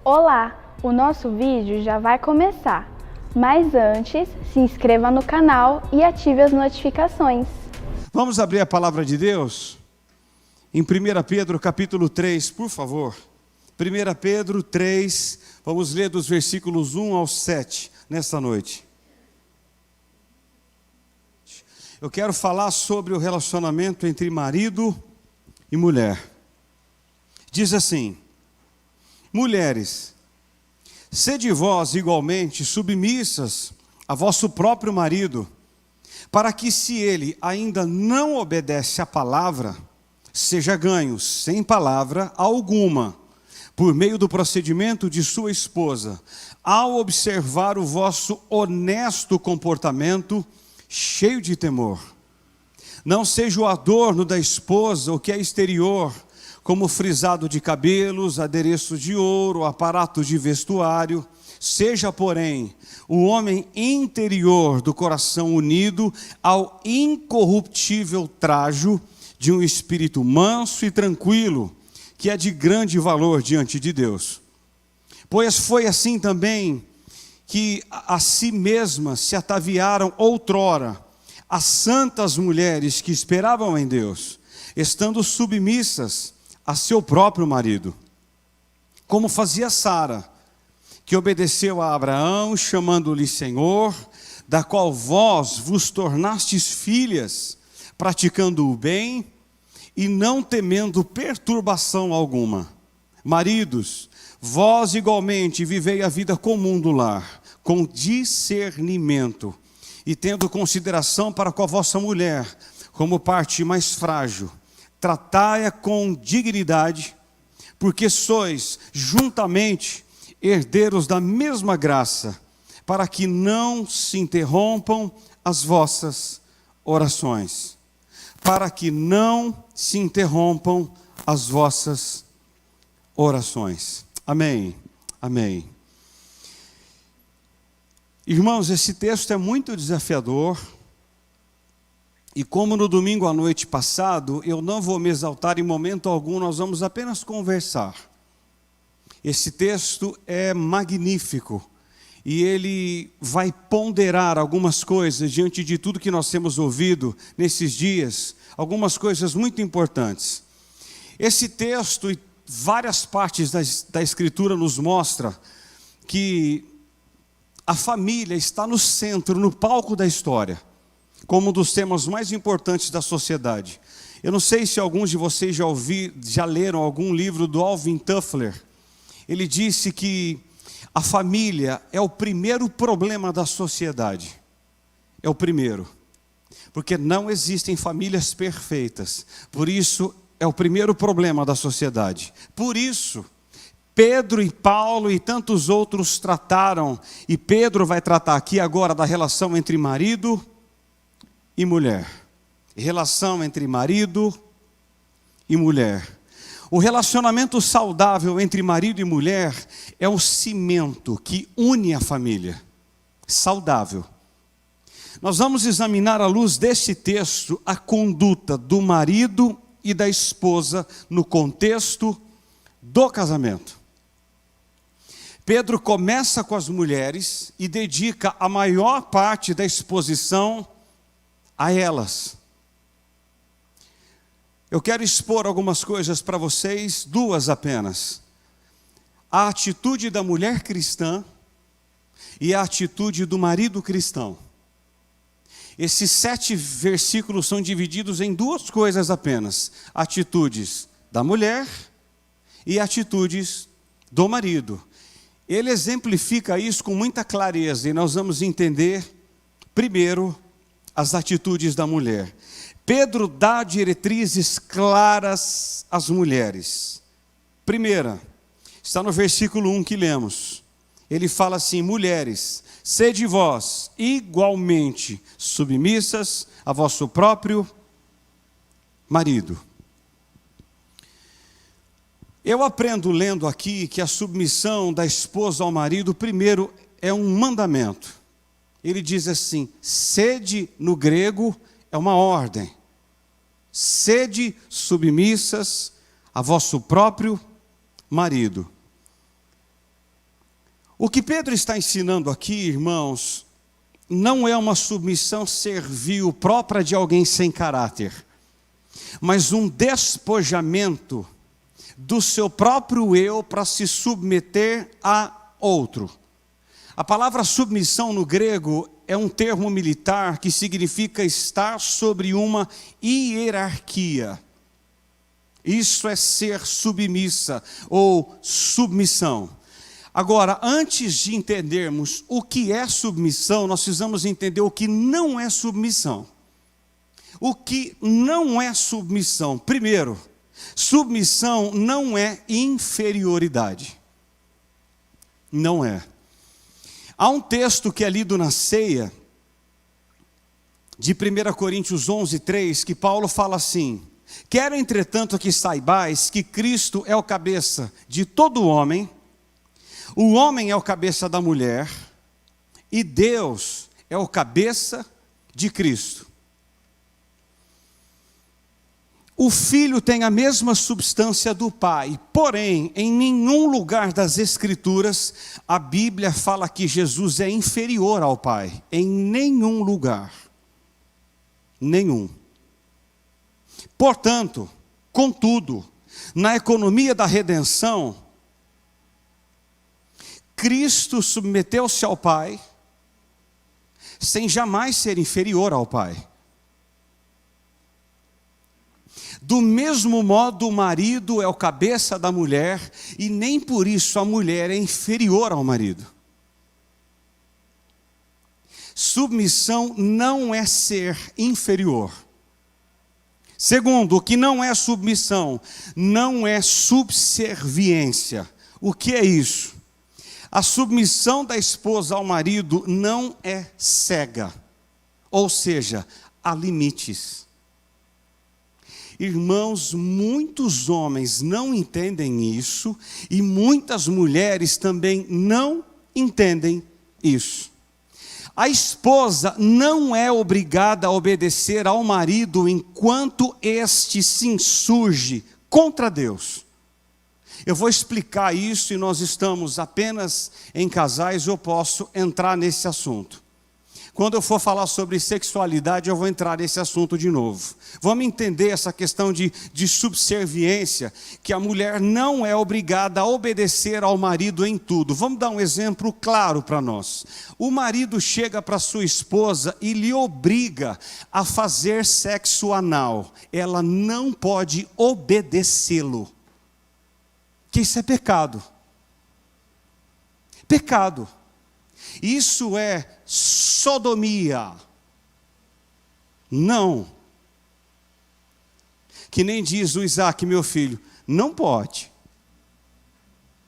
Olá, o nosso vídeo já vai começar, mas antes, se inscreva no canal e ative as notificações. Vamos abrir a palavra de Deus? Em 1 Pedro capítulo 3, por favor. 1 Pedro 3, vamos ler dos versículos 1 ao 7, nesta noite. Eu quero falar sobre o relacionamento entre marido e mulher. Diz assim: mulheres, sede vós igualmente submissas a vosso próprio marido, para que, se ele ainda não obedece à palavra, seja ganho sem palavra alguma, por meio do procedimento de sua esposa, ao observar o vosso honesto comportamento, cheio de temor. Não seja o adorno da esposa o que é exterior, como frisado de cabelos, adereços de ouro, aparatos de vestuário. Seja, porém, o homem interior do coração unido ao incorruptível trajo de um espírito manso e tranquilo, que é de grande valor diante de Deus. Pois foi assim também que a si mesmas se ataviaram outrora as santas mulheres que esperavam em Deus, estando submissas a seu próprio marido, como fazia Sara, que obedeceu a Abraão, chamando-lhe Senhor, da qual vós vos tornastes filhas, praticando o bem e não temendo perturbação alguma. Maridos, vós igualmente vivei a vida comum do lar, com discernimento, e tendo consideração para com a vossa mulher, como parte mais frágil. Tratai-a com dignidade, porque sois juntamente herdeiros da mesma graça, para que não se interrompam as vossas orações. Para que não se interrompam as vossas orações. Amém. Amém. Irmãos, esse texto é muito desafiador. E como no domingo à noite passado, eu não vou me exaltar em momento algum, nós vamos apenas conversar. Esse texto é magnífico e ele vai ponderar algumas coisas diante de tudo que nós temos ouvido nesses dias, algumas coisas muito importantes. Esse texto e várias partes da Escritura nos mostra que a família está no centro, no palco da história, como um dos temas mais importantes da sociedade. Eu não sei se alguns de vocês já leram algum livro do Alvin Toffler. Ele disse que a família é o primeiro problema da sociedade. É o primeiro. Porque não existem famílias perfeitas. Por isso, é o primeiro problema da sociedade. Por isso, Pedro e Paulo e tantos outros trataram, e Pedro vai tratar aqui agora da relação entre marido e mulher. Relação entre marido e mulher. O relacionamento saudável entre marido e mulher é o cimento que une a família. Saudável. Nós vamos examinar à luz desse texto a conduta do marido e da esposa no contexto do casamento. Pedro começa com as mulheres e dedica a maior parte da exposição a elas. Eu quero expor algumas coisas para vocês, duas apenas. A atitude da mulher cristã e a atitude do marido cristão. Esses 7 versículos são divididos em duas coisas apenas: atitudes da mulher e atitudes do marido. Ele exemplifica isso com muita clareza e nós vamos entender primeiro as atitudes da mulher. Pedro dá diretrizes claras às mulheres. Primeira, está no versículo 1 que lemos. Ele fala assim: mulheres, sede vós igualmente submissas a vosso próprio marido. Eu aprendo lendo aqui que a submissão da esposa ao marido, primeiro, é um mandamento. Ele diz assim: sede no grego é uma ordem. Sede submissas a vosso próprio marido. O que Pedro está ensinando aqui, irmãos, não é uma submissão servil própria de alguém sem caráter, mas um despojamento do seu próprio eu para se submeter a outro. A palavra submissão no grego é um termo militar que significa estar sobre uma hierarquia. Isso é ser submissa ou submissão. Agora, antes de entendermos o que é submissão, nós precisamos entender o que não é submissão. O que não é submissão? Primeiro, submissão não é inferioridade. Não é. Há um texto que é lido na ceia, de 1 Coríntios 11:3, que Paulo fala assim: quero, entretanto, que saibais que Cristo é o cabeça de todo homem, o homem é o cabeça da mulher, e Deus é o cabeça de Cristo. O Filho tem a mesma substância do Pai, porém, em nenhum lugar das Escrituras, a Bíblia fala que Jesus é inferior ao Pai. Em nenhum lugar. Nenhum. Portanto, contudo, na economia da redenção, Cristo submeteu-se ao Pai, sem jamais ser inferior ao Pai. Do mesmo modo, o marido é o cabeça da mulher, e nem por isso a mulher é inferior ao marido. Submissão não é ser inferior. Segundo, o que não é submissão, não é subserviência. O que é isso? A submissão da esposa ao marido não é cega, ou seja, há limites. Irmãos, muitos homens não entendem isso e muitas mulheres também não entendem isso. A esposa não é obrigada a obedecer ao marido enquanto este se insurge contra Deus. Eu vou explicar isso e nós estamos apenas em casais, eu posso entrar nesse assunto. Quando eu for falar sobre sexualidade, eu vou entrar nesse assunto de novo. Vamos entender essa questão de subserviência, que a mulher não é obrigada a obedecer ao marido em tudo. Vamos dar um exemplo claro para nós. O marido chega para sua esposa e lhe obriga a fazer sexo anal. Ela não pode obedecê-lo. Que isso é pecado. Pecado. Isso é sodomia. Não. Que nem diz o Isaac, meu filho, não pode.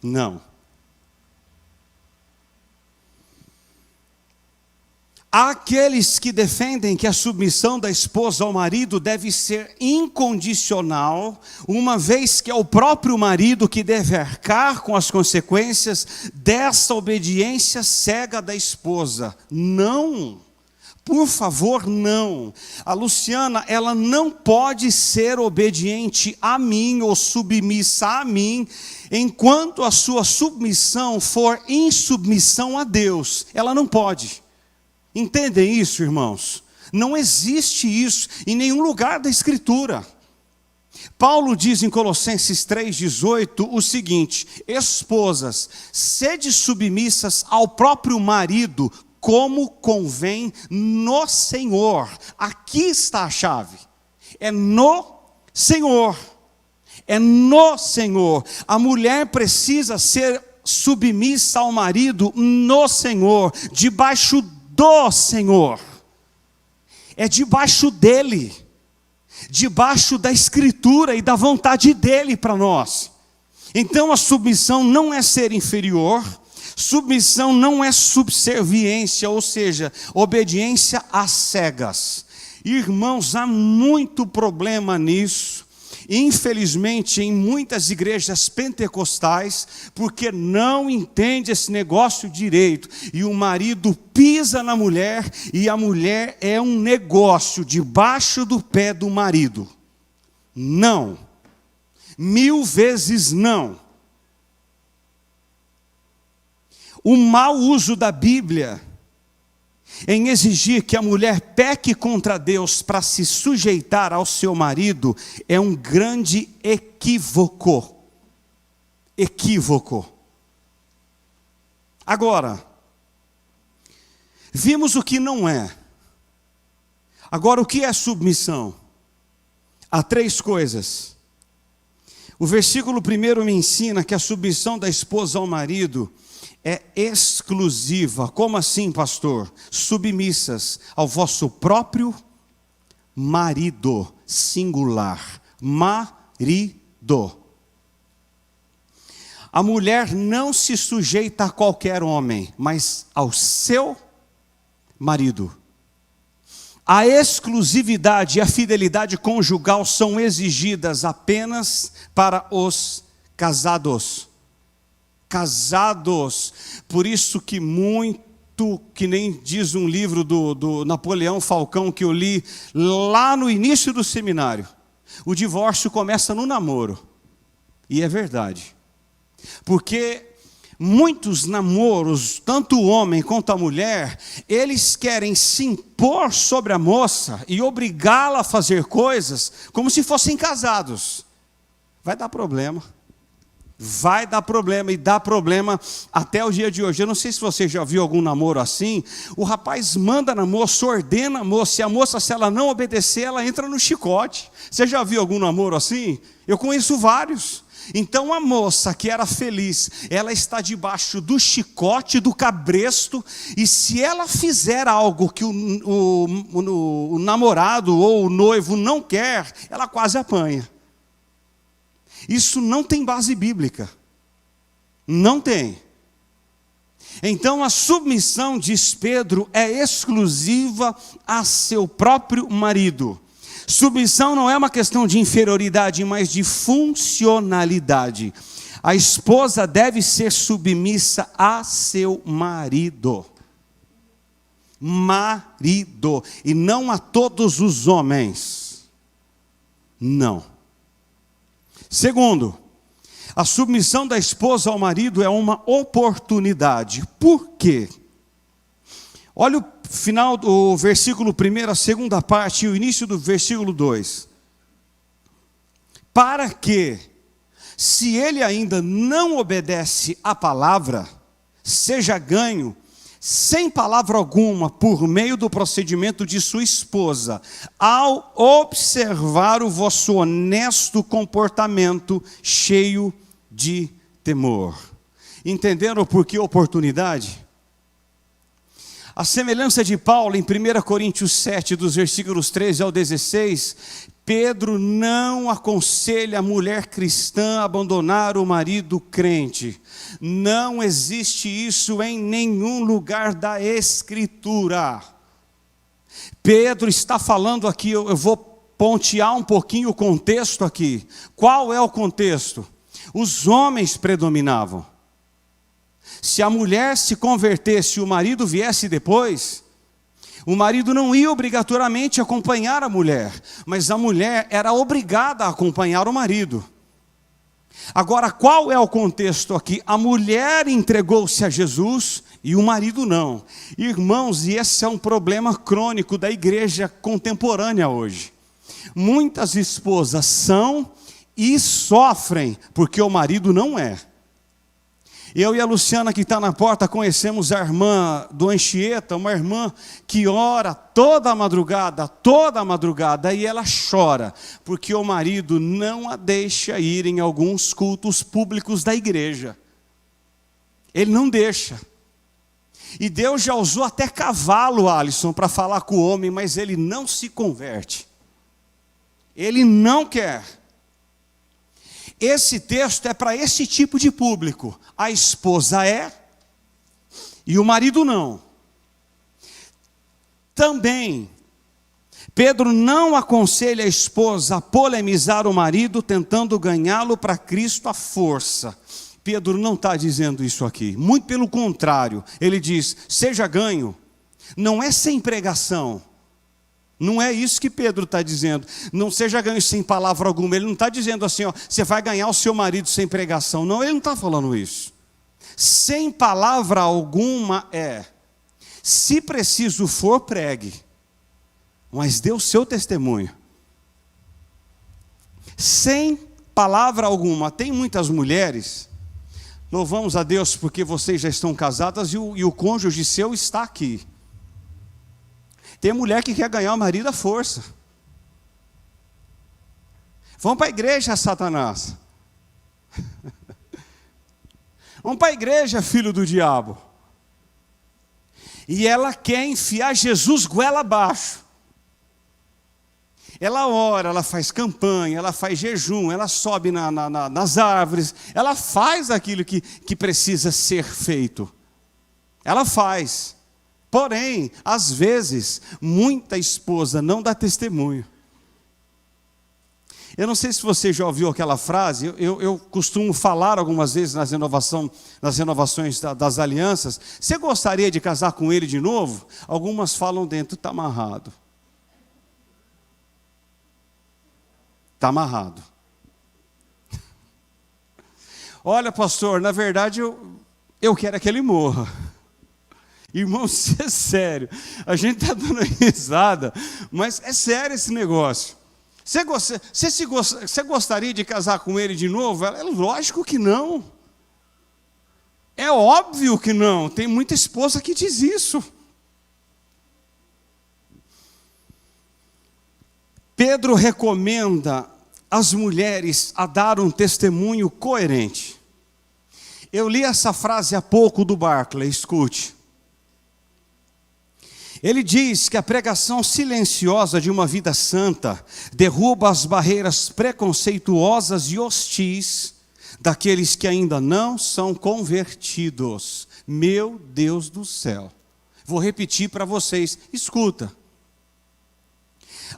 Não. Há aqueles que defendem que a submissão da esposa ao marido deve ser incondicional, uma vez que é o próprio marido que deve arcar com as consequências dessa obediência cega da esposa. Não, por favor, não. A Luciana, ela não pode ser obediente a mim ou submissa a mim, enquanto a sua submissão for insubmissão a Deus. Ela não pode. Entendem isso, irmãos? Não existe isso em nenhum lugar da Escritura. Paulo diz em Colossenses 3,18 o seguinte: esposas, sede submissas ao próprio marido, como convém no Senhor. Aqui está a chave. É no Senhor. É no Senhor. A mulher precisa ser submissa ao marido no Senhor, debaixo do Senhor, é debaixo dele, debaixo da Escritura e da vontade dele para nós. Então a submissão não é ser inferior, submissão não é subserviência, ou seja, obediência às cegas. Irmãos, há muito problema nisso. Infelizmente, em muitas igrejas pentecostais, porque não entende esse negócio direito, e o marido pisa na mulher, e a mulher é um negócio debaixo do pé do marido. Não. 1000 vezes não. o mau uso da Bíblia em exigir que a mulher peque contra Deus para se sujeitar ao seu marido é um grande equívoco. Equívoco. Agora, vimos o que não é. Agora, o que é submissão? Há 3 coisas. O versículo 1 me ensina que a submissão da esposa ao marido é exclusiva. Como assim, pastor? Submissas ao vosso próprio marido, singular. Marido. A mulher não se sujeita a qualquer homem, mas ao seu marido. A exclusividade e a fidelidade conjugal são exigidas apenas para os casados. Casados. Por isso que muito, que nem diz um livro do Napoleão Falcão que eu li lá no início do seminário, o divórcio começa no namoro. E é verdade. Porque muitos namoros, tanto o homem quanto a mulher, eles querem se impor sobre a moça e obrigá-la a fazer coisas como se fossem casados. Vai dar problema. Vai dar problema e dá problema até o dia de hoje. Eu não sei se você já viu algum namoro assim. O rapaz manda na moça, ordena a moça, e a moça, se ela não obedecer, ela entra no chicote. Você já viu algum namoro assim? Eu conheço vários. Então a moça que era feliz, ela está debaixo do chicote, do cabresto, e se ela fizer algo que o namorado ou o noivo não quer, ela quase apanha. Isso não tem base bíblica. Não tem. Então a submissão, diz Pedro, é exclusiva a seu próprio marido. Submissão não é uma questão de inferioridade, mas de funcionalidade. A esposa deve ser submissa a seu marido. Marido. E não a todos os homens. Não. Segundo, a submissão da esposa ao marido é uma oportunidade. Por quê? Olha o final do versículo 1, a segunda parte e o início do versículo 2. Para que, se ele ainda não obedece à palavra, seja ganho, sem palavra alguma, por meio do procedimento de sua esposa, ao observar o vosso honesto comportamento cheio de temor. Entenderam por que oportunidade? A semelhança de Paulo em 1 Coríntios 7, dos versículos 13 ao 16, Pedro não aconselha a mulher cristã a abandonar o marido crente. Não existe isso em nenhum lugar da Escritura. Pedro está falando aqui, eu vou pontear um pouquinho o contexto aqui. Qual é o contexto? Os homens predominavam. Se a mulher se convertesse e o marido viesse depois, o marido não ia obrigatoriamente acompanhar a mulher, mas a mulher era obrigada a acompanhar o marido. Agora, qual é o contexto aqui? A mulher entregou-se a Jesus e o marido não. Irmãos, e esse é um problema crônico da igreja contemporânea hoje. Muitas esposas são e sofrem porque o marido não é. Eu e a Luciana, que está na porta, conhecemos a irmã do Anchieta, uma irmã que ora toda a madrugada, e ela chora, porque o marido não a deixa ir em alguns cultos públicos da igreja. Ele não deixa. E Deus já usou até cavalo, Alisson, para falar com o homem, mas ele não se converte. Ele não quer. Esse texto é para esse tipo de público. A esposa é e o marido não. Também, Pedro não aconselha a esposa a polemizar o marido tentando ganhá-lo para Cristo à força. Pedro não está dizendo isso aqui. Muito pelo contrário, ele diz, seja ganho. Não é sem pregação. Não é isso que Pedro está dizendo. Não seja ganho sem palavra alguma. Ele não está dizendo assim, ó, você vai ganhar o seu marido sem pregação. Não, ele não está falando isso. sem palavra alguma se preciso for, pregue, mas dê o seu testemunho. Sem palavra alguma. Tem muitas mulheres, louvamos a Deus porque vocês já estão casadas e o cônjuge seu está aqui. Tem mulher que quer ganhar o marido à força. Vamos para a igreja, Satanás. Vamos para a igreja, filho do diabo. E ela quer enfiar Jesus goela abaixo. Ela ora, ela faz campanha, ela faz jejum, ela sobe nas árvores, ela faz aquilo que precisa ser feito. Ela faz. Porém, às vezes, muita esposa não dá testemunho. Eu não sei se você já ouviu aquela frase, eu costumo falar algumas vezes nas renovações das alianças. Você gostaria de casar com ele de novo? Algumas falam dentro, está amarrado. Está amarrado. Olha, pastor, na verdade eu quero que ele morra. Irmão, isso é sério. A gente está dando risada, mas é sério esse negócio. Você gostaria de casar com ele de novo? É lógico que não. É óbvio que não. Tem muita esposa que diz isso. Pedro recomenda às mulheres a dar um testemunho coerente. Eu li essa frase há pouco do Barclay, escute. Ele diz que a pregação silenciosa de uma vida santa derruba as barreiras preconceituosas e hostis daqueles que ainda não são convertidos. Meu Deus do céu. Vou repetir para vocês, escuta.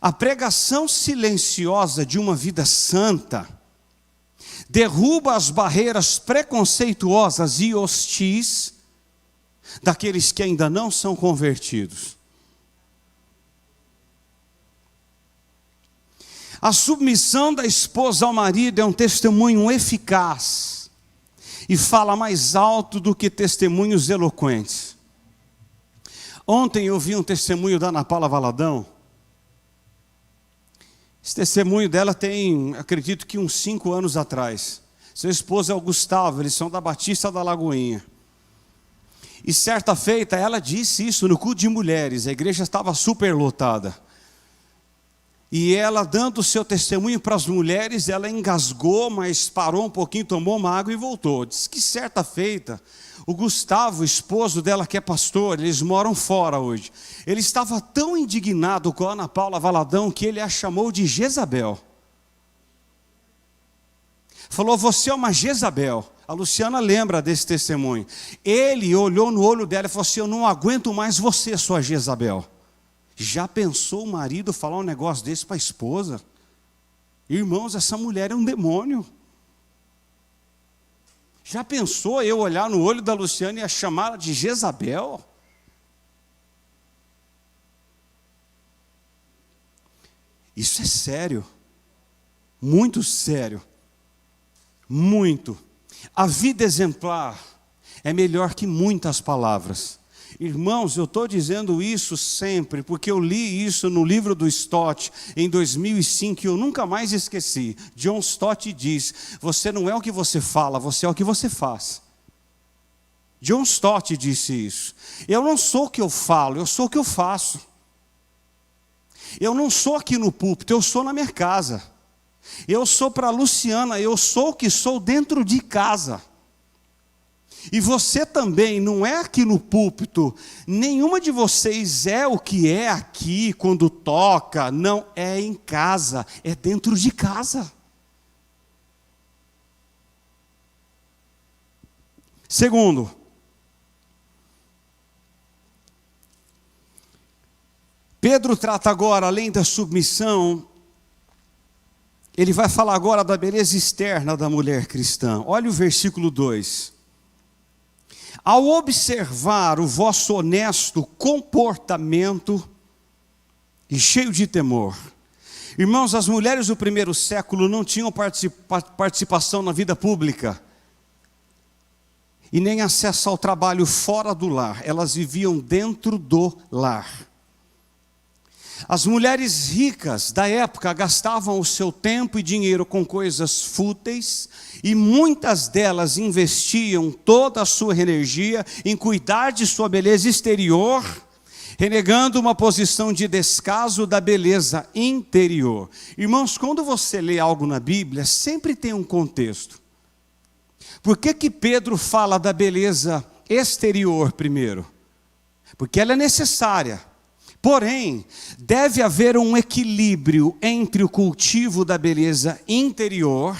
A pregação silenciosa de uma vida santa derruba as barreiras preconceituosas e hostis daqueles que ainda não são convertidos. A submissão da esposa ao marido é um testemunho eficaz e fala mais alto do que testemunhos eloquentes. Ontem eu vi um testemunho da Ana Paula Valadão. Esse testemunho dela tem, acredito que uns 5 anos atrás. Seu esposo é o Gustavo, eles são da Batista da Lagoinha. E certa feita ela disse isso no culto de mulheres, a igreja estava super lotada. E ela dando o seu testemunho para as mulheres, ela engasgou, mas parou um pouquinho, tomou uma água e voltou. Diz que certa feita, o Gustavo, esposo dela que é pastor, eles moram fora hoje. Ele estava tão indignado com a Ana Paula Valadão que ele a chamou de Jezabel. Falou, você é uma Jezabel. A Luciana lembra desse testemunho. Ele olhou no olho dela e falou assim, eu não aguento mais você, sua Jezabel. Já pensou o marido falar um negócio desse para a esposa? Irmãos, essa mulher é um demônio. Já pensou eu olhar no olho da Luciana e a chamá-la de Jezabel? Isso é sério. Muito sério. Muito. A vida exemplar é melhor que muitas palavras. Irmãos, eu estou dizendo isso sempre, porque eu li isso no livro do Stott, em 2005, e eu nunca mais esqueci. John Stott diz, você não é o que você fala, você é o que você faz. John Stott disse isso. Eu não sou o que eu falo, eu sou o que eu faço. Eu não sou aqui no púlpito, eu sou na minha casa. Eu sou para a Luciana, eu sou o que sou dentro de casa. E você também não é aqui no púlpito, nenhuma de vocês é o que é aqui quando toca, não, é em casa, é dentro de casa. Segundo, Pedro trata agora, além da submissão, ele vai falar agora da beleza externa da mulher cristã. Olha o versículo 2. Ao observar o vosso honesto comportamento e cheio de temor. Irmãos, as mulheres do primeiro século não tinham participação na vida pública. e nem acesso ao trabalho fora do lar. Elas viviam dentro do lar. As mulheres ricas da época gastavam o seu tempo e dinheiro com coisas fúteis, e muitas delas investiam toda a sua energia em cuidar de sua beleza exterior, renegando uma posição de descaso da beleza interior. Irmãos, quando você lê algo na Bíblia, sempre tem um contexto. Por que Pedro fala da beleza exterior primeiro? Porque ela é necessária. Porém, deve haver um equilíbrio entre o cultivo da beleza interior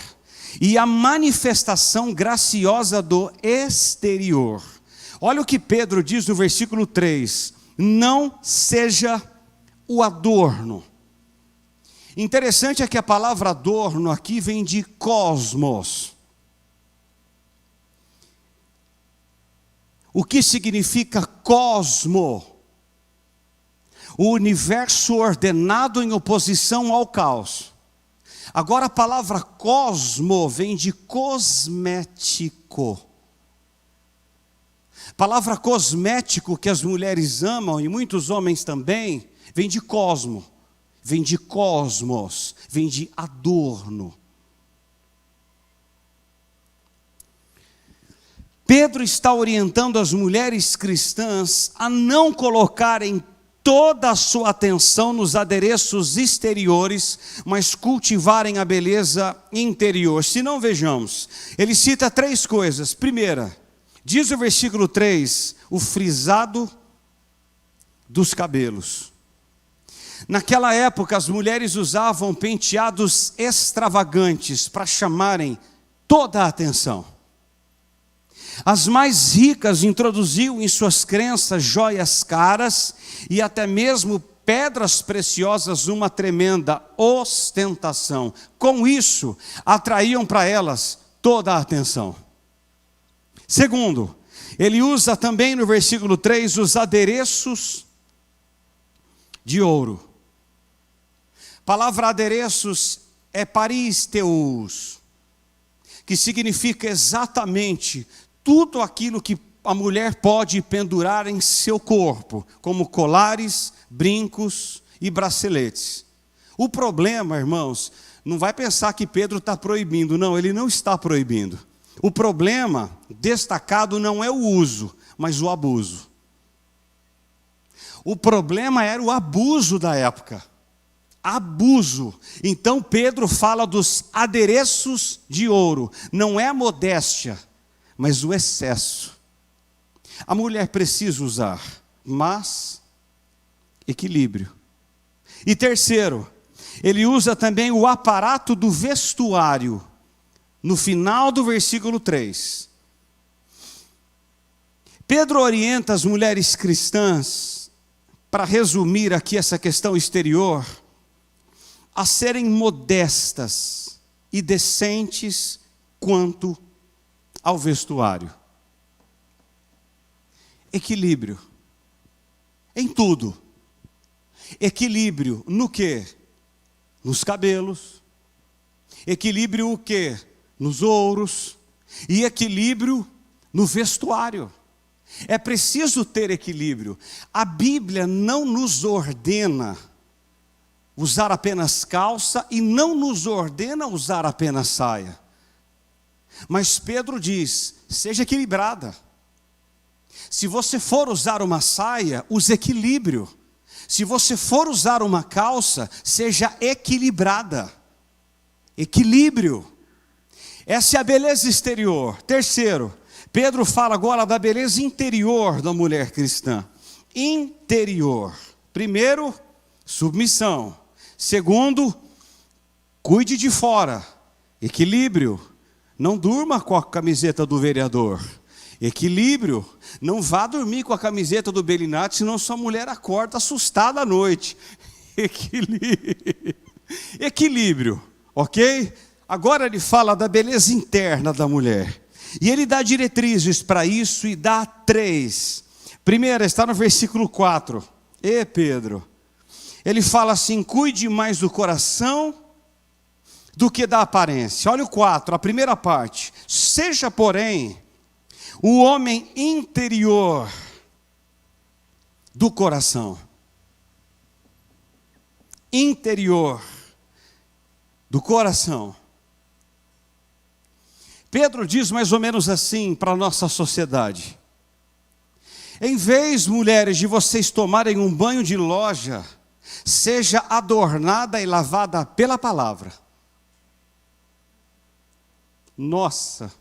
e a manifestação graciosa do exterior. Olha o que Pedro diz no versículo 3: não seja o adorno. Interessante é que a palavra adorno aqui vem de cosmos. O que significa cosmo? O universo ordenado em oposição ao caos. Agora a palavra cosmo vem de cosmético. A palavra cosmético que as mulheres amam, e muitos homens também, vem de cosmo, vem de cosmos, vem de adorno. Pedro está orientando as mulheres cristãs a não colocarem toda a sua atenção nos adereços exteriores, mas cultivarem a beleza interior. Se não, vejamos, ele cita 3 coisas. Primeira, diz o versículo 3, o frisado dos cabelos. Naquela época, as mulheres usavam penteados extravagantes para chamarem toda a atenção. As mais ricas introduziam em suas crenças joias caras e até mesmo pedras preciosas, uma tremenda ostentação. Com isso, atraíam para elas toda a atenção. Segundo, ele usa também no versículo 3 os adereços de ouro. A palavra adereços é paristeus, que significa exatamente tudo aquilo que a mulher pode pendurar em seu corpo, como colares, brincos e braceletes. O problema, irmãos, não vai pensar que Pedro está proibindo, não, ele não está proibindo. O problema destacado não é o uso, mas o abuso. O problema era o abuso da época. Abuso. Então Pedro fala dos adereços de ouro. Não é a modéstia, mas o excesso. A mulher precisa usar, mas equilíbrio. E terceiro, ele usa também o aparato do vestuário, no final do versículo 3. Pedro orienta as mulheres cristãs, para resumir aqui essa questão exterior, a serem modestas e decentes quanto ao vestuário. Equilíbrio em tudo. Equilíbrio no quê? Nos cabelos. Equilíbrio o quê? Nos ouros. E equilíbrio no vestuário. É preciso ter equilíbrio. A Bíblia não nos ordena usar apenas calça e não nos ordena usar apenas saia. Mas Pedro diz, seja equilibrada. Se você for usar uma saia, use equilíbrio. Se você for usar uma calça, seja equilibrada. Equilíbrio. Essa é a beleza exterior. Terceiro, Pedro fala agora da beleza interior da mulher cristã. Interior. Primeiro, submissão. Segundo, cuide de fora. Equilíbrio. Não durma com a camiseta do vereador. Equilíbrio. Não vá dormir com a camiseta do Belinati, senão sua mulher acorda assustada à noite. Equilíbrio. Equilíbrio, ok? Agora ele fala da beleza interna da mulher. E ele dá diretrizes para isso e dá 3. Primeira está no versículo 4. Pedro. Ele fala assim, cuide mais do coração do que da aparência. Olha o 4, a primeira parte. Seja, porém, o homem interior do coração. Interior do coração. Pedro diz mais ou menos assim para a nossa sociedade: em vez, mulheres, de vocês tomarem um banho de loja, seja adornada e lavada pela palavra. Nossa!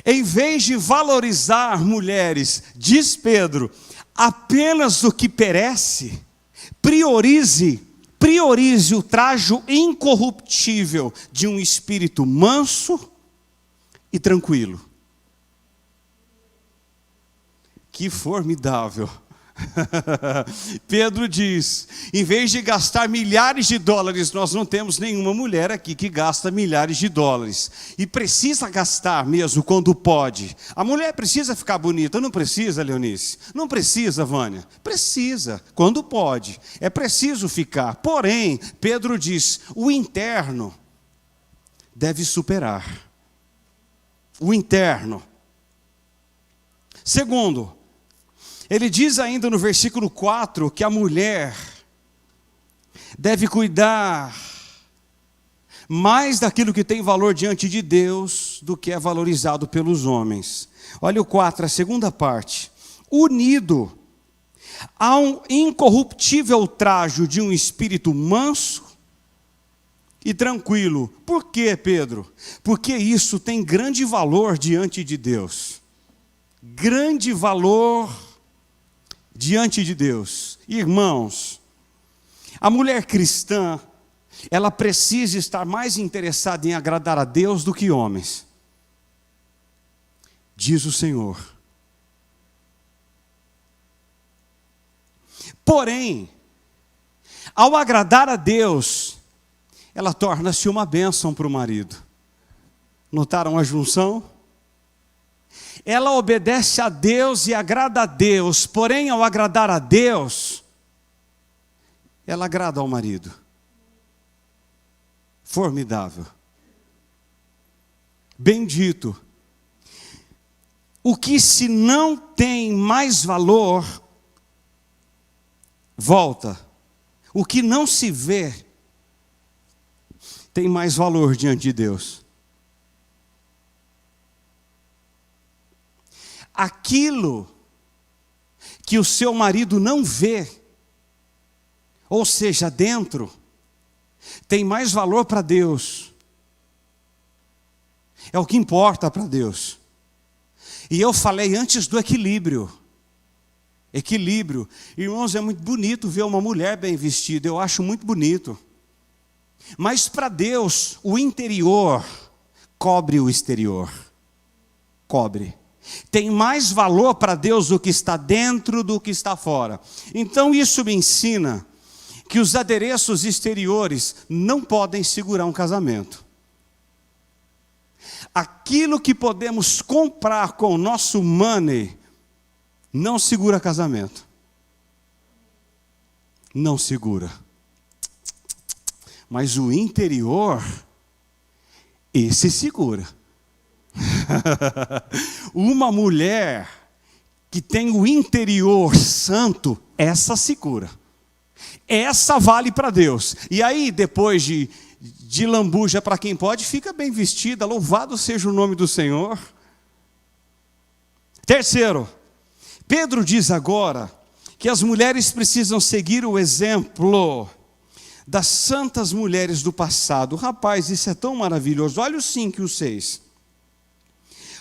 Em vez de valorizar mulheres, diz Pedro, apenas o que perece, priorize o trajo incorruptível de um espírito manso e tranquilo. Que formidável! Pedro diz, em vez de gastar milhares de dólares, nós não temos nenhuma mulher aqui que gasta milhares de dólares, e precisa gastar mesmo quando pode. A mulher precisa ficar bonita, não precisa, Leonice? Não precisa, Vânia? Precisa, quando pode, é preciso ficar. Porém, Pedro diz, o interno deve superar. O interno. Segundo, ele diz ainda no versículo 4 que a mulher deve cuidar mais daquilo que tem valor diante de Deus do que é valorizado pelos homens. Olha o 4, a segunda parte. Unido a um incorruptível trajo de um espírito manso e tranquilo. Por quê, Pedro? Porque isso tem grande valor diante de Deus. Grande valor diante de Deus. Irmãos, a mulher cristã, ela precisa estar mais interessada em agradar a Deus do que homens. Diz o Senhor. Porém, ao agradar a Deus, ela torna-se uma bênção para o marido. Notaram a junção? Ela obedece a Deus e agrada a Deus, porém, ao agradar a Deus, ela agrada ao marido. Formidável. Bendito. O que se não tem mais valor, volta. O que não se vê, tem mais valor diante de Deus. Aquilo que o seu marido não vê, ou seja, dentro, tem mais valor para Deus. É o que importa para Deus. E eu falei antes do equilíbrio. Equilíbrio. Irmãos, é muito bonito ver uma mulher bem vestida, eu acho muito bonito. Mas para Deus, o interior cobre o exterior. Cobre. Tem mais valor para Deus o que está dentro do que está fora. Então isso me ensina que os adereços exteriores não podem segurar um casamento. Aquilo que podemos comprar com o nosso money não segura casamento. Não segura. Mas o interior, esse segura. Uma mulher que tem o interior santo, essa segura. Essa vale para Deus. E aí, depois de lambuja para quem pode, fica bem vestida, louvado seja o nome do Senhor. Terceiro, Pedro diz agora que as mulheres precisam seguir o exemplo das santas mulheres do passado. Rapaz, isso é tão maravilhoso. Olha o 5 e o 6.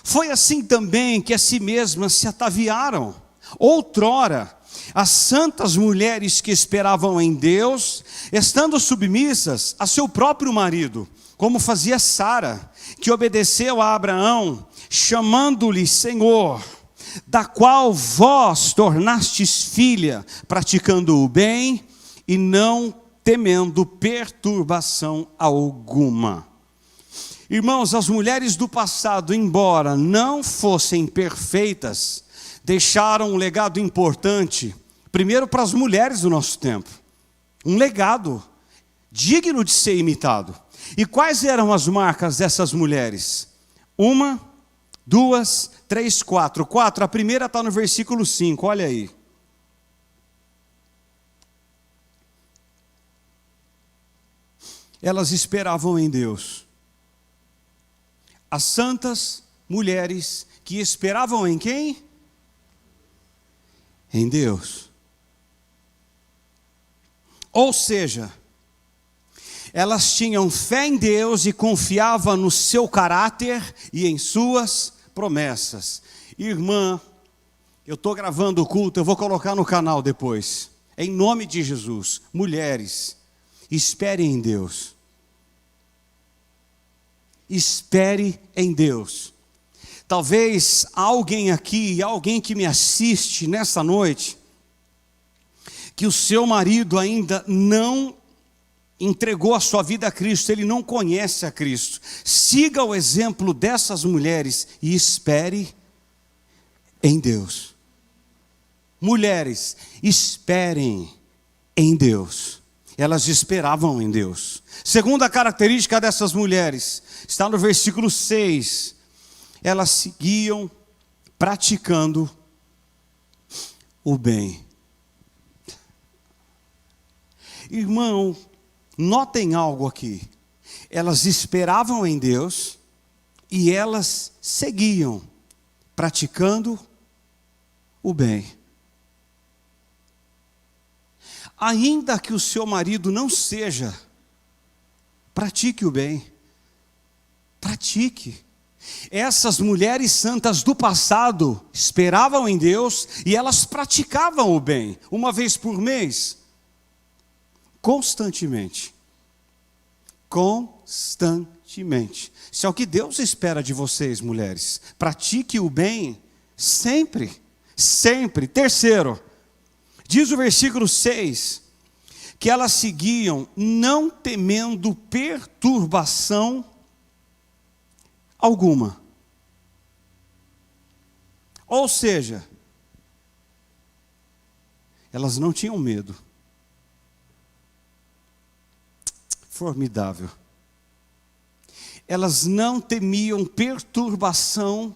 Foi assim também que a si mesmas se ataviaram. Outrora, as santas mulheres que esperavam em Deus, estando submissas a seu próprio marido, como fazia Sara, que obedeceu a Abraão, chamando-lhe Senhor, da qual vós tornastes filha, praticando o bem e não temendo perturbação alguma. Irmãos, as mulheres do passado, embora não fossem perfeitas, deixaram um legado importante, primeiro para as mulheres do nosso tempo, um legado digno de ser imitado. E quais eram as marcas dessas mulheres? 1, 2, 3, 4. 4, a primeira está no versículo 5, olha aí. Elas esperavam em Deus. As santas mulheres que esperavam em quem? Em Deus. Ou seja, elas tinham fé em Deus e confiavam no seu caráter e em suas promessas. Irmã, eu estou gravando o culto, eu vou colocar no canal depois. Em nome de Jesus, mulheres, espere em Deus. Espere em Deus. Talvez alguém aqui, alguém que me assiste nessa noite, que o seu marido ainda não entregou a sua vida a Cristo, ele não conhece a Cristo. Siga o exemplo dessas mulheres e espere em Deus. Mulheres, esperem em Deus. Elas esperavam em Deus. Segunda característica dessas mulheres, está no versículo 6. Elas seguiam praticando o bem. Irmão, notem algo aqui. Elas esperavam em Deus e elas seguiam praticando o bem. Ainda que o seu marido não seja, pratique o bem. Pratique. Essas mulheres santas do passado esperavam em Deus e elas praticavam o bem, uma vez por mês. Constantemente. Constantemente. Isso é o que Deus espera de vocês, mulheres. Pratique o bem sempre. Sempre. Terceiro, diz o versículo 6, que elas seguiam não temendo perturbação alguma. Ou seja, elas não tinham medo. Formidável. Elas não temiam perturbação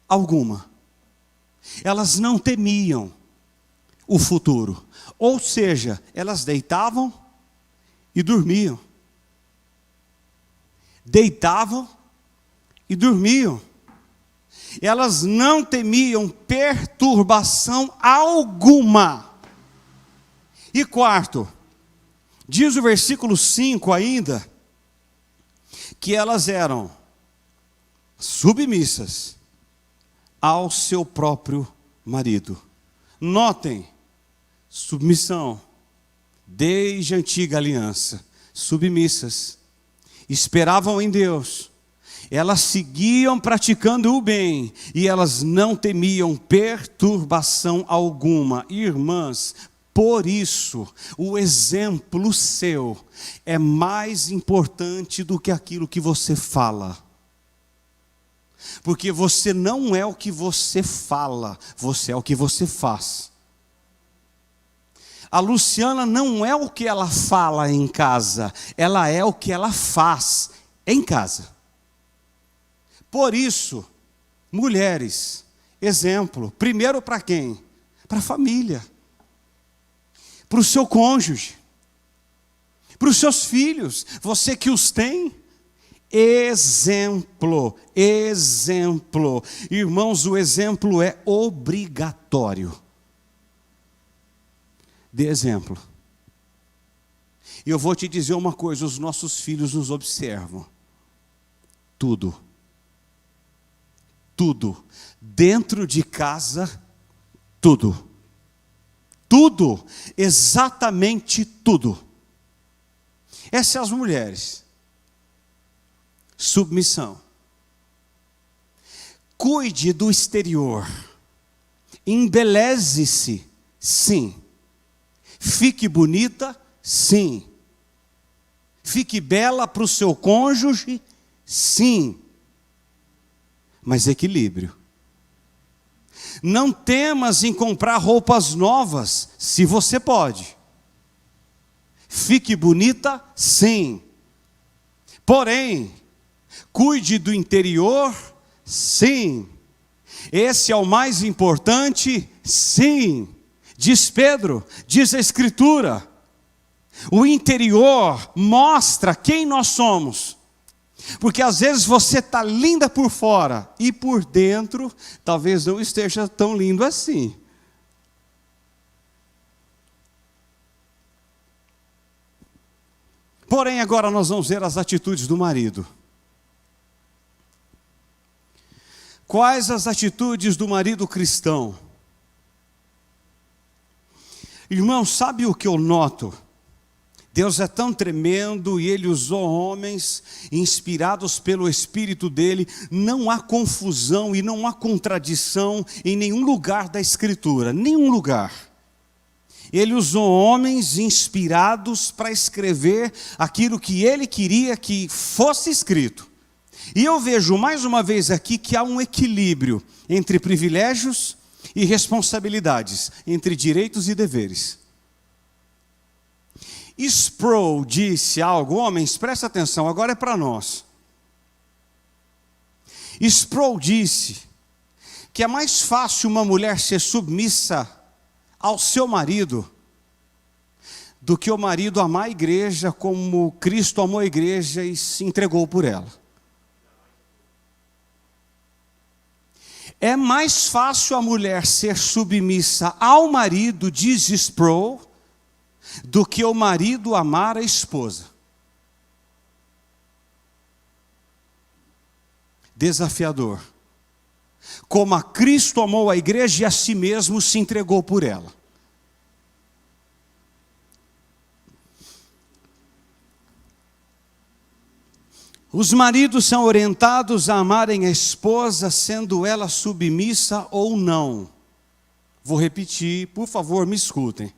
alguma. Elas não temiam o futuro. Ou seja, elas deitavam e dormiam. Deitavam e dormiam. Elas não temiam perturbação alguma. E quarto, diz o versículo 5 ainda, que elas eram submissas ao seu próprio marido. Notem, submissão, desde a antiga aliança, submissas, esperavam em Deus, elas seguiam praticando o bem, e elas não temiam perturbação alguma. Irmãs, por isso, o exemplo seu é mais importante do que aquilo que você fala. Porque você não é o que você fala, você é o que você faz. A Luciana não é o que ela fala em casa, ela é o que ela faz em casa. Por isso, mulheres, exemplo, primeiro para quem? Para a família. Para o seu cônjuge, para os seus filhos, você que os tem, exemplo, exemplo. Irmãos, o exemplo é obrigatório. Dê exemplo. E eu vou te dizer uma coisa, os nossos filhos nos observam. Tudo. Tudo. Dentro de casa, tudo. Tudo, exatamente tudo. Essas são as mulheres. Submissão. Cuide do exterior. Embeleze-se, sim. Fique bonita, sim. Fique bela para o seu cônjuge, sim. Mas equilíbrio. Não temas em comprar roupas novas, se você pode. Fique bonita, sim. Porém, cuide do interior, sim. Esse é o mais importante, sim. Diz Pedro, diz a Escritura. O interior mostra quem nós somos. Porque às vezes você está linda por fora e por dentro talvez não esteja tão lindo assim. Porém, agora nós vamos ver as atitudes do marido. Quais as atitudes do marido cristão? Irmão, sabe o que eu noto? Deus é tão tremendo e Ele usou homens inspirados pelo Espírito dEle. Não há confusão e não há contradição em nenhum lugar da Escritura, nenhum lugar. Ele usou homens inspirados para escrever aquilo que Ele queria que fosse escrito. E eu vejo mais uma vez aqui que há um equilíbrio entre privilégios e responsabilidades, entre direitos e deveres. Sproul disse algo, homens, presta atenção, agora é para nós. Sproul disse que é mais fácil uma mulher ser submissa ao seu marido do que o marido amar a igreja como Cristo amou a igreja e se entregou por ela. É mais fácil a mulher ser submissa ao marido, diz Sproul, do que o marido amar a esposa. Desafiador. Como a Cristo amou a igreja e a si mesmo se entregou por ela. Os maridos são orientados a amarem a esposa, sendo ela submissa ou não. Vou repetir, por favor, me escutem.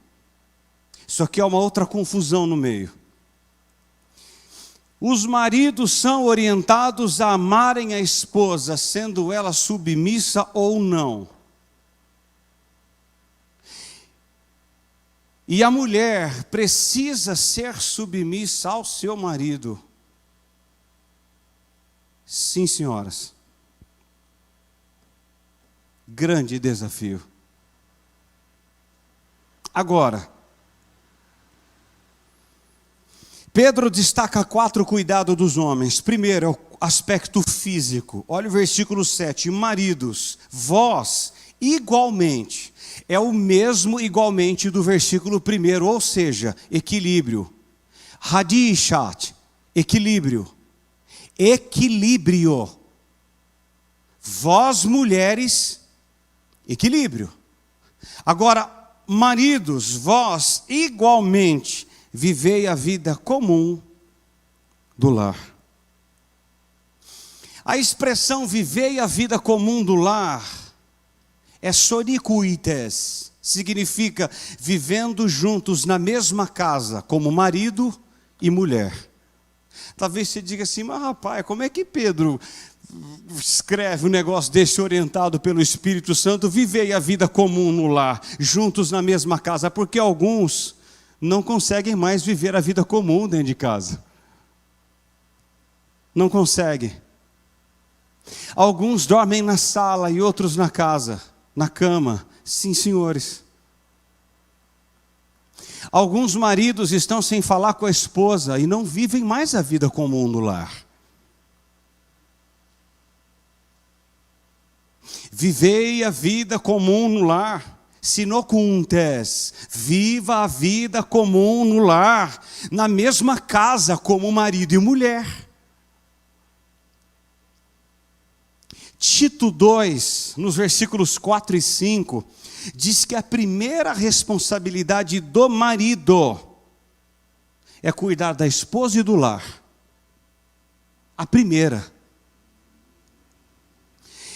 Isso aqui é uma outra confusão no meio. Os maridos são orientados a amarem a esposa, sendo ela submissa ou não. E a mulher precisa ser submissa ao seu marido. Sim, senhoras. Grande desafio. Agora, Pedro destaca 4 cuidados dos homens. Primeiro é o aspecto físico. Olha o versículo 7. Maridos, vós igualmente. É o mesmo igualmente do versículo 1, ou seja, equilíbrio. Hadishat, equilíbrio. Equilíbrio. Vós mulheres, equilíbrio. Agora, maridos, vós igualmente vivei a vida comum do lar. A expressão vivei a vida comum do lar é sonikuites, significa vivendo juntos na mesma casa, como marido e mulher. Talvez você diga assim, mas rapaz, como é que Pedro escreve um negócio desse orientado pelo Espírito Santo, vivei a vida comum no lar, juntos na mesma casa? Porque alguns não conseguem mais viver a vida comum dentro de casa. Não conseguem. Alguns dormem na sala e outros na casa, na cama. Sim, senhores. Alguns maridos estão sem falar com a esposa e não vivem mais a vida comum no lar. Vivei a vida comum no lar. Sinocuntes, viva a vida comum no lar, na mesma casa como marido e mulher. Tito 2, nos versículos 4 e 5, diz que a primeira responsabilidade do marido é cuidar da esposa e do lar. A primeira.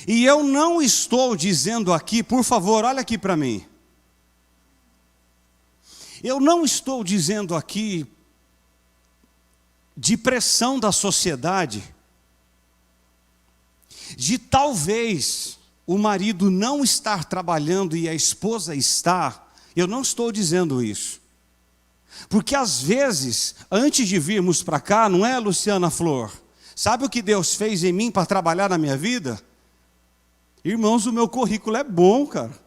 E eu não estou dizendo aqui, por favor, olha aqui para mim. Eu não estou dizendo aqui de pressão da sociedade, de talvez o marido não estar trabalhando e a esposa está. Eu não estou dizendo isso. Porque às vezes, antes de virmos para cá, não é, Luciana Flor? Sabe o que Deus fez em mim para trabalhar na minha vida? Irmãos, o meu currículo é bom, cara.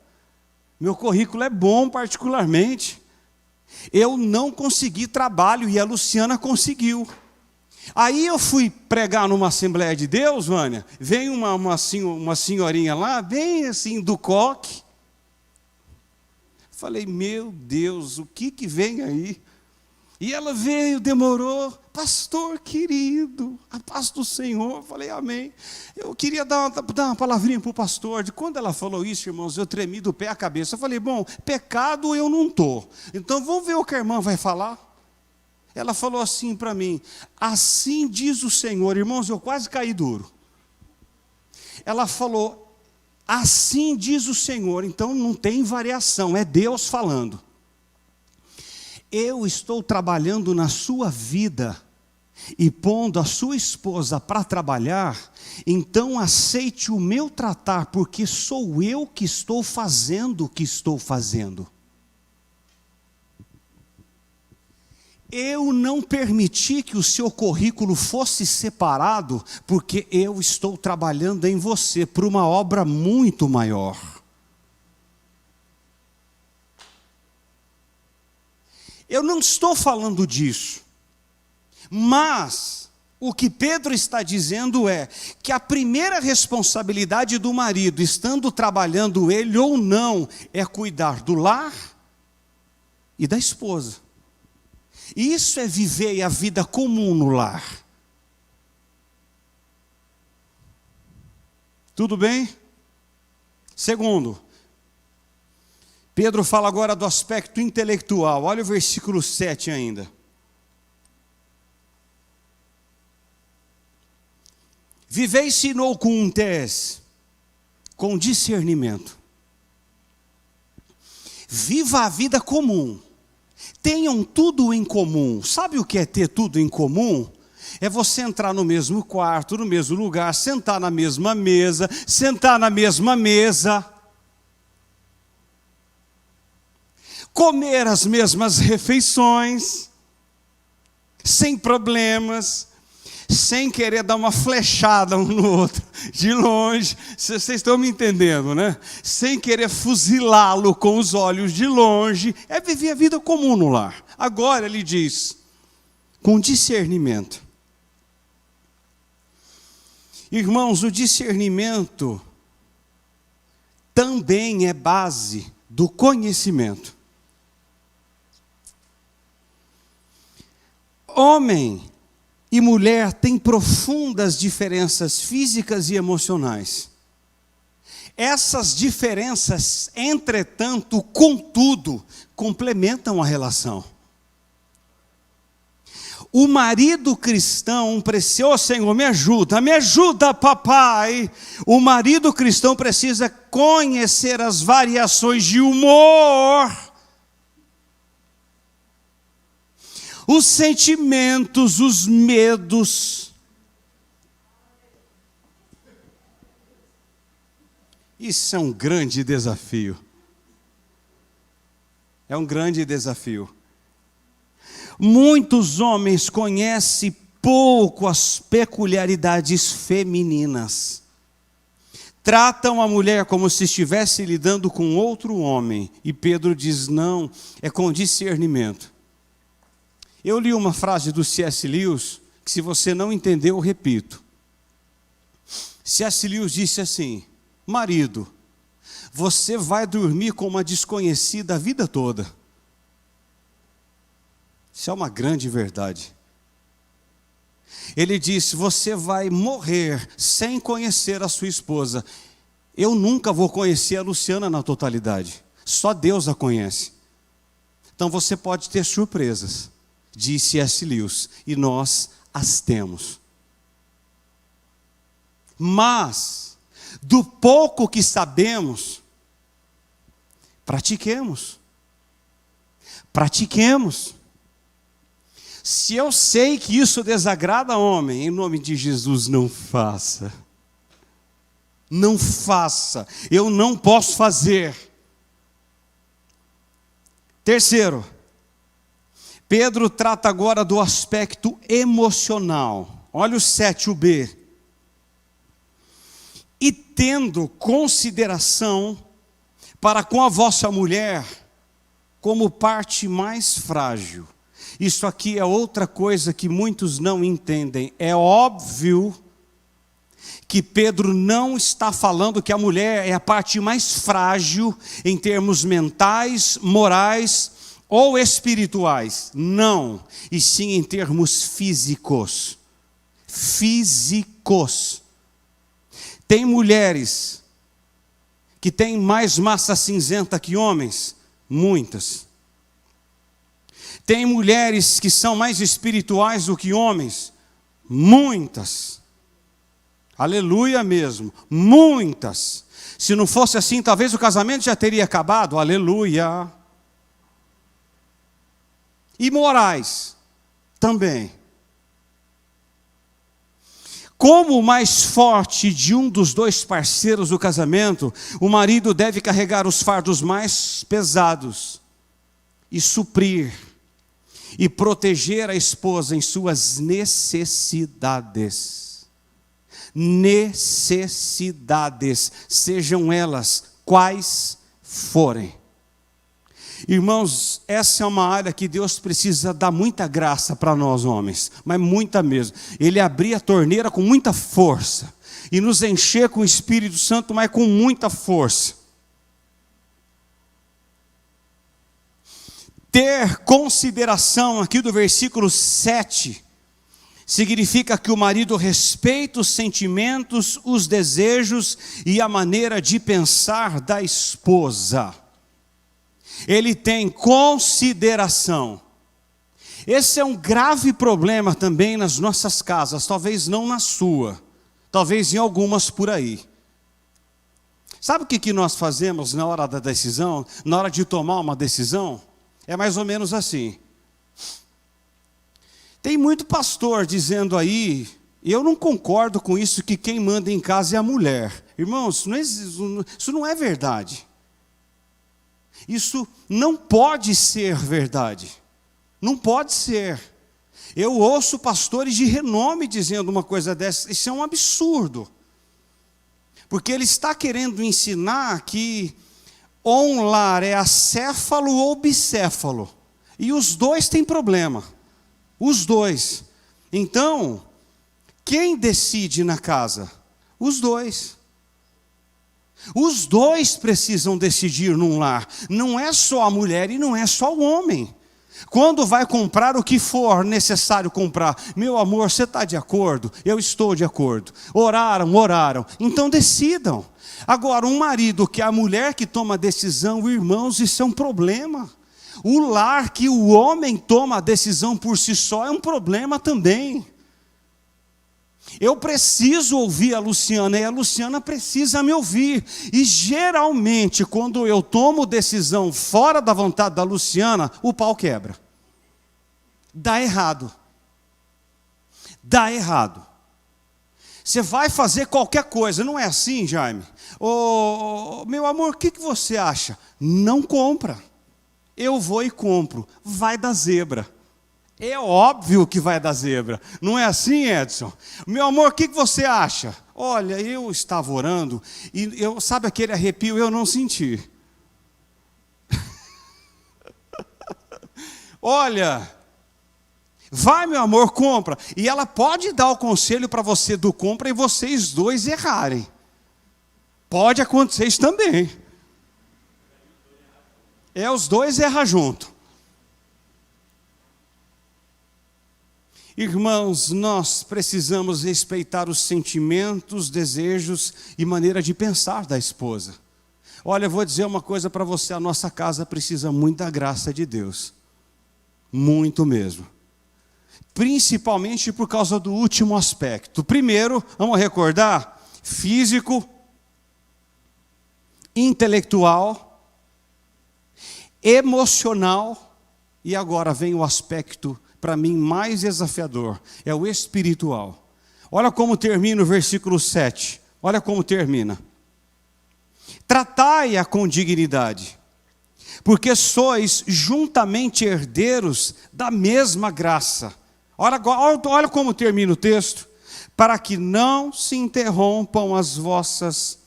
Meu currículo é bom particularmente. Eu não consegui trabalho e a Luciana conseguiu. Aí eu fui pregar numa Assembleia de Deus, Vânia. Vem uma senhorinha lá, bem assim, do coque. Falei, meu Deus, o que vem aí? E ela veio, demorou. Pastor querido, a paz do Senhor. Falei, amém. Eu queria dar uma palavrinha para o pastor. De quando ela falou isso, irmãos, eu tremi do pé à cabeça. Eu falei, bom, pecado eu não estou. Então vamos ver o que a irmã vai falar. Ela falou assim para mim, assim diz o Senhor. Irmãos, eu quase caí duro. Ela falou, assim diz o Senhor. Então não tem variação, é Deus falando. Eu estou trabalhando na sua vida e pondo a sua esposa para trabalhar, então aceite o meu tratar, porque sou eu que estou fazendo o que estou fazendo. Eu não permiti que o seu currículo fosse separado, porque eu estou trabalhando em você por uma obra muito maior. Eu não estou falando disso, mas o que Pedro está dizendo é que a primeira responsabilidade do marido, estando trabalhando ele ou não, é cuidar do lar e da esposa. Isso é viver a vida comum no lar. Tudo bem? Segundo, Pedro fala agora do aspecto intelectual. Olha o versículo 7 ainda. Vivei sino com com discernimento. Viva a vida comum. Tenham tudo em comum. Sabe o que é ter tudo em comum? É você entrar no mesmo quarto, no mesmo lugar, sentar na mesma mesa, comer as mesmas refeições, sem problemas, sem querer dar uma flechada um no outro, de longe. Vocês estão me entendendo, né? Sem querer fuzilá-lo com os olhos de longe. É viver a vida comum no lar. Agora ele diz, com discernimento. Irmãos, o discernimento também é base do conhecimento. Homem e mulher têm profundas diferenças físicas e emocionais. Essas diferenças, entretanto, contudo, complementam a relação. O marido cristão precisa, Senhor, me ajuda, papai. O marido cristão precisa conhecer as variações de humor, os sentimentos, os medos. Isso é um grande desafio. É um grande desafio. Muitos homens conhecem pouco as peculiaridades femininas. Tratam a mulher como se estivesse lidando com outro homem. E Pedro diz, não, é com discernimento. Eu li uma frase do C.S. Lewis, que se você não entendeu, eu repito. C.S. Lewis disse assim, marido, você vai dormir com uma desconhecida a vida toda. Isso é uma grande verdade. Ele disse, você vai morrer sem conhecer a sua esposa. Eu nunca vou conhecer a Luciana na totalidade. Só Deus a conhece. Então você pode ter surpresas, disse C.S. Lewis, e nós as temos. Mas, do pouco que sabemos, pratiquemos. Pratiquemos. Se eu sei que isso desagrada a homem, em nome de Jesus, não faça. Não faça. Eu não posso fazer. Terceiro, Pedro trata agora do aspecto emocional. Olha o 7, o B. E tendo consideração para com a vossa mulher como parte mais frágil. Isso aqui é outra coisa que muitos não entendem. É óbvio que Pedro não está falando que a mulher é a parte mais frágil em termos mentais, morais ou espirituais. Não, e sim em termos físicos. Físicos. Tem mulheres que têm mais massa cinzenta que homens? Muitas. Tem mulheres que são mais espirituais do que homens? Muitas. Aleluia mesmo, muitas. Se não fosse assim, talvez o casamento já teria acabado. Aleluia. E morais também. Como o mais forte de um dos dois parceiros do casamento, o marido deve carregar os fardos mais pesados e suprir e proteger a esposa em suas necessidades. Necessidades, sejam elas quais forem. Irmãos, essa é uma área que Deus precisa dar muita graça para nós homens, mas muita mesmo. Ele abrir a torneira com muita força e nos encher com o Espírito Santo, mas com muita força. Ter consideração aqui do versículo 7 significa que o marido respeita os sentimentos, os desejos e a maneira de pensar da esposa. Ele tem consideração. Esse é um grave problema também nas nossas casas, talvez não na sua, talvez em algumas por aí. Sabe o que nós fazemos na hora da decisão, na hora de tomar uma decisão? É mais ou menos assim. Tem muito pastor dizendo aí, eu não concordo com isso, que quem manda em casa é a mulher. Irmãos, isso não é verdade. Isso não pode ser verdade. Não pode ser. Eu ouço pastores de renome dizendo uma coisa dessa. Isso é um absurdo. Porque ele está querendo ensinar que um lar é acéfalo ou bicéfalo. E os dois têm problema. Os dois. Então, quem decide na casa? Os dois. Os dois precisam decidir num lar. Não é só a mulher e não é só o homem. Quando vai comprar o que for necessário comprar, meu amor, você está de acordo? Eu estou de acordo. Oraram. Então decidam. Agora, um marido que é a mulher que toma a decisão, irmãos, isso é um problema. O lar que o homem toma a decisão por si só é um problema também. Eu preciso ouvir a Luciana e a Luciana precisa me ouvir. E geralmente, quando eu tomo decisão fora da vontade da Luciana, o pau quebra. Dá errado. Dá errado. Você vai fazer qualquer coisa, não é assim, Jaime? Meu amor, o que você acha? Não compra. Eu vou e compro. Vai dar zebra. É óbvio que vai dar zebra. Não é assim, Edson? Meu amor, o que você acha? Olha, eu estava orando e sabe aquele arrepio? Eu não senti. Olha, vai, meu amor, compra. E ela pode dar o conselho para você do compra e vocês dois errarem. Pode acontecer isso também. Os dois erram junto. Irmãos, nós precisamos respeitar os sentimentos, desejos e maneira de pensar da esposa. Olha, eu vou dizer uma coisa para você, a nossa casa precisa muito da graça de Deus. Muito mesmo. Principalmente por causa do último aspecto. Primeiro, vamos recordar, físico, intelectual, emocional, e agora vem o aspecto para mim mais desafiador, é o espiritual. Olha como termina o versículo 7. Olha como termina. Tratai-a com dignidade, porque sois juntamente herdeiros da mesma graça. Olha como termina o texto. Para que não se interrompam as vossas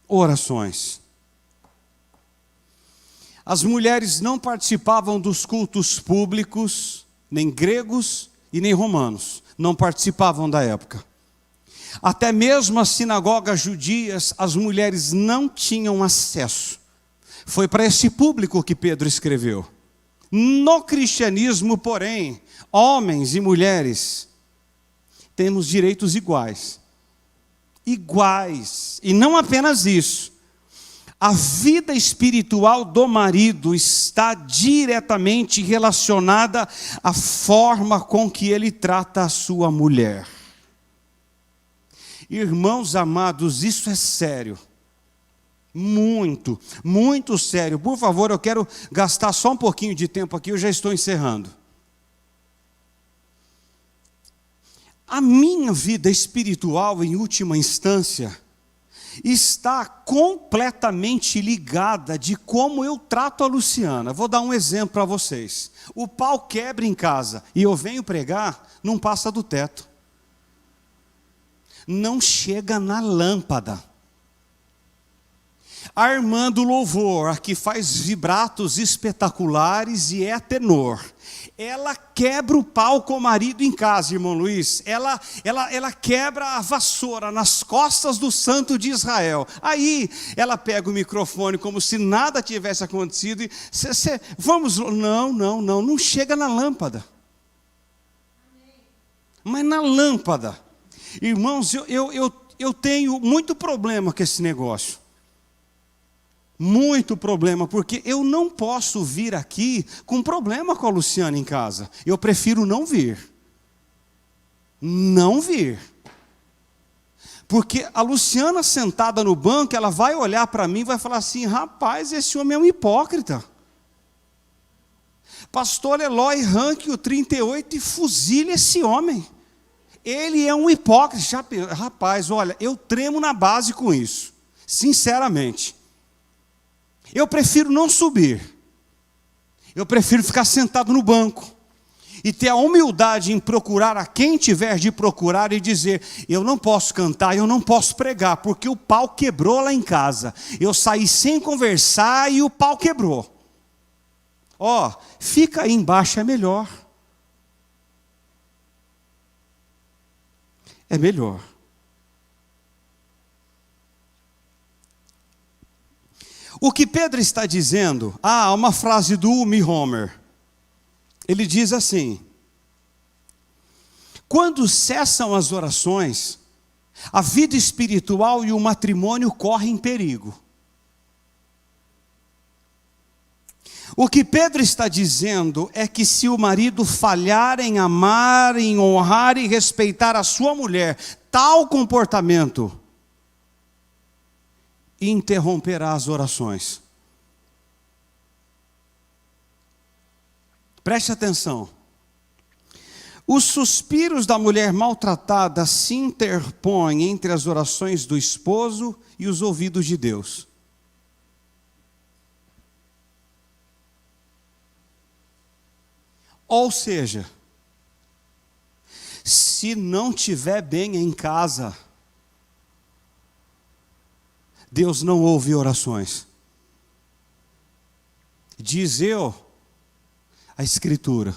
orações. As mulheres não participavam dos cultos públicos, nem gregos e nem romanos. Não participavam da época. Até mesmo as sinagogas judias, as mulheres não tinham acesso. Foi para esse público que Pedro escreveu. No cristianismo, porém, homens e mulheres temos direitos iguais. Iguais. E não apenas isso. A vida espiritual do marido está diretamente relacionada à forma com que ele trata a sua mulher. Irmãos amados, isso é sério. Muito, muito sério. Por favor, eu quero gastar só um pouquinho de tempo aqui, eu já estou encerrando. A minha vida espiritual, em última instância, está completamente ligada de como eu trato a Luciana. Vou dar um exemplo para vocês. O pau quebra em casa e eu venho pregar, não passa do teto. Não chega na lâmpada. A irmã do louvor, a que faz vibratos espetaculares e é tenor, ela quebra o pau com o marido em casa, irmão Luiz. Ela quebra a vassoura nas costas do santo de Israel. Aí ela pega o microfone como se nada tivesse acontecido e vamos, não chega na lâmpada. Mas na lâmpada, irmãos, eu tenho muito problema com esse negócio. Muito problema, porque eu não posso vir aqui com problema com a Luciana em casa. Eu prefiro não vir. Não vir. Porque a Luciana sentada no banco, ela vai olhar para mim e vai falar assim: rapaz, esse homem é um hipócrita. Pastor Eloy arranque o 38 e fuzile esse homem. Ele é um hipócrita. Rapaz, olha, eu tremo na base com isso. Sinceramente. Eu prefiro não subir. Eu prefiro ficar sentado no banco. E ter a humildade em procurar a quem tiver de procurar e dizer: eu não posso cantar, eu não posso pregar, porque o pau quebrou lá em casa. Eu saí sem conversar e o pau quebrou. Fica aí embaixo, é melhor. É melhor. O que Pedro está dizendo, uma frase do Umi Homer. Ele diz assim: quando cessam as orações, a vida espiritual e o matrimônio correm perigo. O que Pedro está dizendo é que se o marido falhar em amar, em honrar e respeitar a sua mulher, tal comportamento interromperá as orações. Preste atenção. Os suspiros da mulher maltratada se interpõem entre as orações do esposo e os ouvidos de Deus. Ou seja, se não estiver bem em casa, Deus não ouve orações. Diz a Escritura,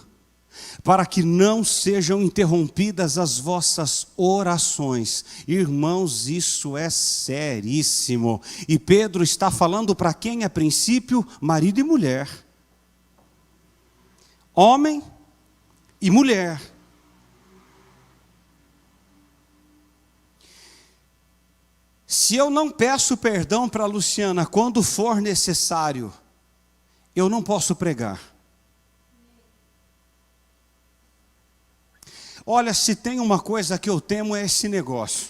para que não sejam interrompidas as vossas orações. Irmãos, isso é seríssimo. E Pedro está falando para quem? A princípio, marido e mulher. Homem e mulher. Se eu não peço perdão para a Luciana quando for necessário, eu não posso pregar. Olha, se tem uma coisa que eu temo é esse negócio.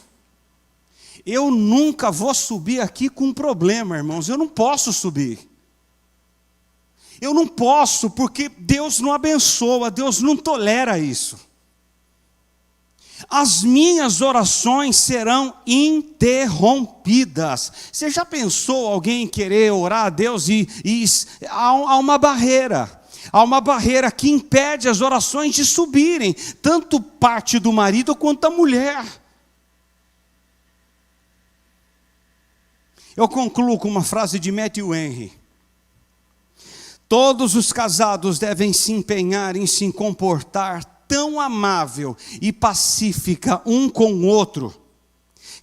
Eu nunca vou subir aqui com problema, irmãos. Eu não posso subir. Eu não posso, porque Deus não abençoa, Deus não tolera isso. as minhas orações serão interrompidas. Você já pensou alguém querer orar a Deus e há uma barreira? Há uma barreira que impede as orações de subirem, tanto parte do marido quanto da mulher. Eu concluo com uma frase de Matthew Henry. Todos os casados devem se empenhar em se comportar tão amável e pacífica um com o outro,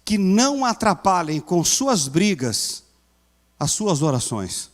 que não atrapalhem com suas brigas as suas orações.